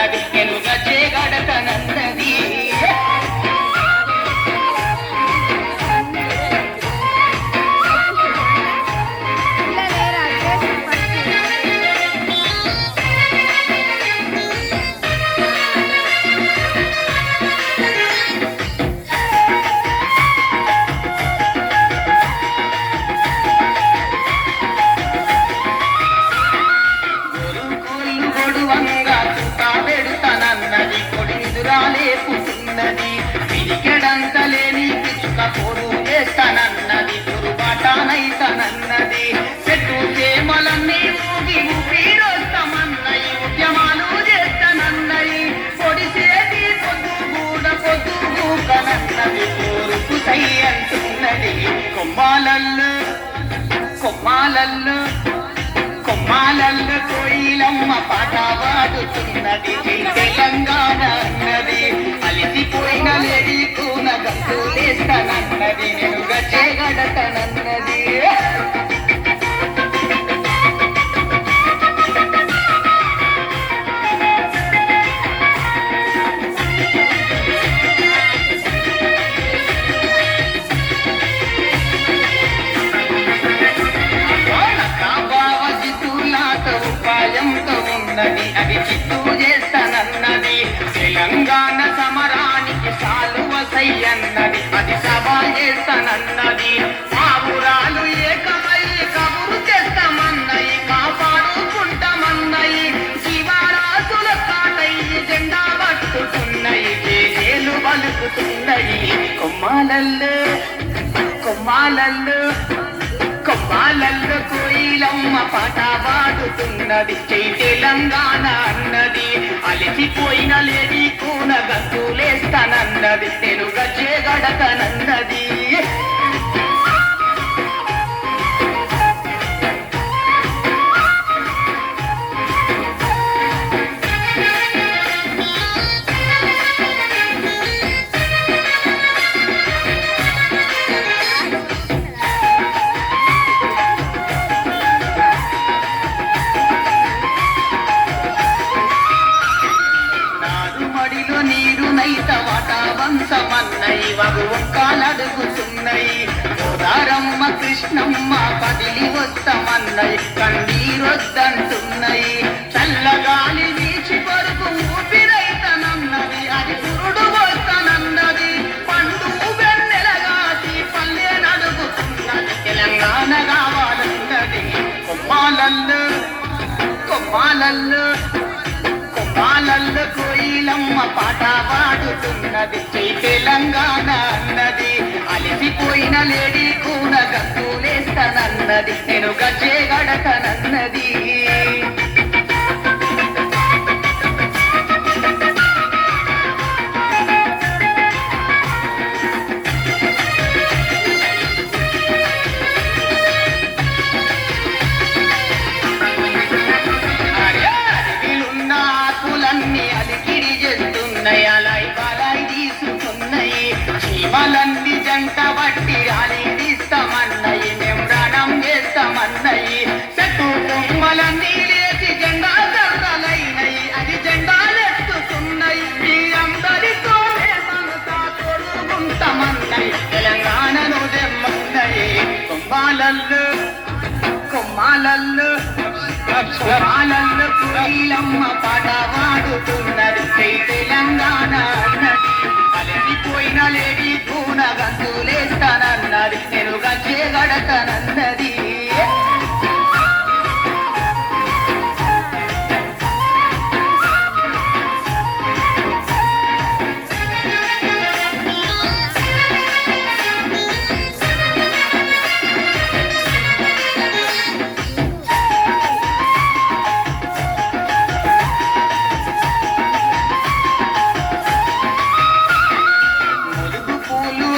చేస్తానన్నది నేను గజ్జే గడతానన్నది లేపుతున్నది పిరికెడంతలేని పిచ్చుక పోరు చేస్తానన్నది పొరుపాటానైతానన్నది చెట్టు చేమలన్నీ ఊగి ఊపిరొస్తామన్నయి ఉద్యమాలు చేస్తానన్నయి పొడిసేది పొద్దుగూకనన్నది కోరుకు సై అంటున్నది కొమ్మాలల్లు కొమ్మాలల్లు కొమ్మాలల్లు కోయిలమ్మ పాట పాడుతున్నది తెలంగాణ అన్నది అలిసిపోయిన లేడి కూన గంతులేస్తానన్నది నేను గజ్జే గడతానన్నది అది చిత్తూ చేస్తానన్నది తెలంగాణ సమరానికి సాలువ సయ్యన్నది అది సభ చేస్తానన్నది మా ఊరాలు ఏకమై కబురు చేస్తామన్నయి కాపాడుకుంటామన్నయి శివరాసుల కాటయ్యి జెండా పట్టుకున్నయి చేలు పలుకుతున్నయి కొమ్మాలల్లు కొమ్మాలల్లు కొమ్మాలల్లు కోయిలమ్మ పాట పాడుతున్నది తెలంగాణ అన్నది అలిసిపోయిన లేడి కూన గంతులేస్తానన్నది నేను గజ్జే గడతానన్నది వంశమన్నయి వగు వంకాలడుగుతున్నయి గోదారమ్మ కృష్ణమ్మ కదిలి వస్తామన్నయి కండీరొద్దంటున్నయి చల్లగాలి వీచి కొరకు ఊపిరైతనన్నది అది పురుడు వస్తానన్నది పండు వెన్నెలగాసి పల్లె నడుగుతున్నది తెలంగాణ కావాలన్నది కొమ్మాలల్లు కొమ్మాలల్లు కొమ్మాలల్లు కోయిలమ్మ పాట పాడుతున్నది తెలంగాణ అన్నది అలిసిపోయిన లేడి కూన గంతులేస్తానన్నది నేను గజ్జే గడతానన్నది అలై బలాయి తీసుకున్నయి చీమలన్నీ జంట బట్టి రాలి తీస్తామన్నయి మేము ప్రాణం చేస్తామన్నయి చెట్టు కొమ్మలన్నీ లేచి జెండా జంటలైనయి అది జెండాలెత్తుకున్నయి మీ అందరితో మేమంతా తోడుకుంటామన్నయి తెలంగాణను దెమ్మన్నయి కొమ్మాలల్లు కొమ్మాలల్లు కొమ్మాలల్లు కోయిలమ్మ పాట పాడుతున్నది తెలంగాణ అన్నది అలసిపోయిన లేడి కూన గంతులేస్తానన్నది నేను గజ్జే గడతానన్నది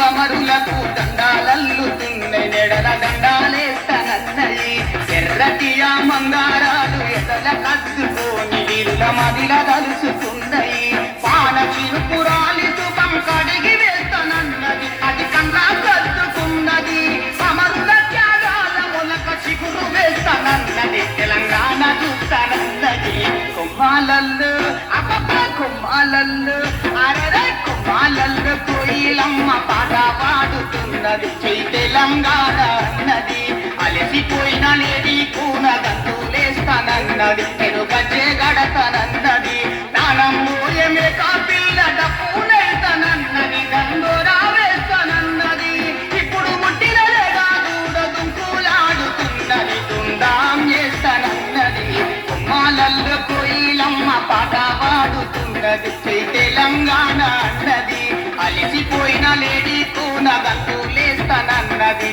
అమరులకు దండాలల్లుతున్నై నెడల దండాలేస్తానన్నయి ఎర్రటియా మంగారాలు ఎదల కద్దుకోని వీరుల మదిల దలుసుకున్నయి పాల చిరుపురాలి శుభం కడిగి వేస్తానన్నది అది కన్నా కద్దుకున్నది అమరుల త్యాగాల మొలక చిగురు వేస్తానన్నది తెలంగాణ చూస్తానన్నది కొమ్మాలల్లు అప్ప కుమ్మాలల్లు అరరే కుమ్మాలల్లు కోయిలమ్మ పాట పాడుతున్నది జై తెలంగాణ అన్నది అలసిపోయిన లేడి కూన గంతులేస్తానన్నది నేను గజ్జె గడతానన్నది నానమ్మోయమే కాపిల్ల డప్పునేస్తానన్నది గంగోరా వేస్తానన్నది ఇప్పుడు ముట్టినదే కాదు దుంకులాడుతున్నది దుందాం చేస్తానన్నది కుమ్మాలల్లు కోయిలమ్మ పాట పాడుతున్నది జై తెలంగాణ అన్నది అలసిపోయిన లేడి కూన గంతులేస్తానన్నది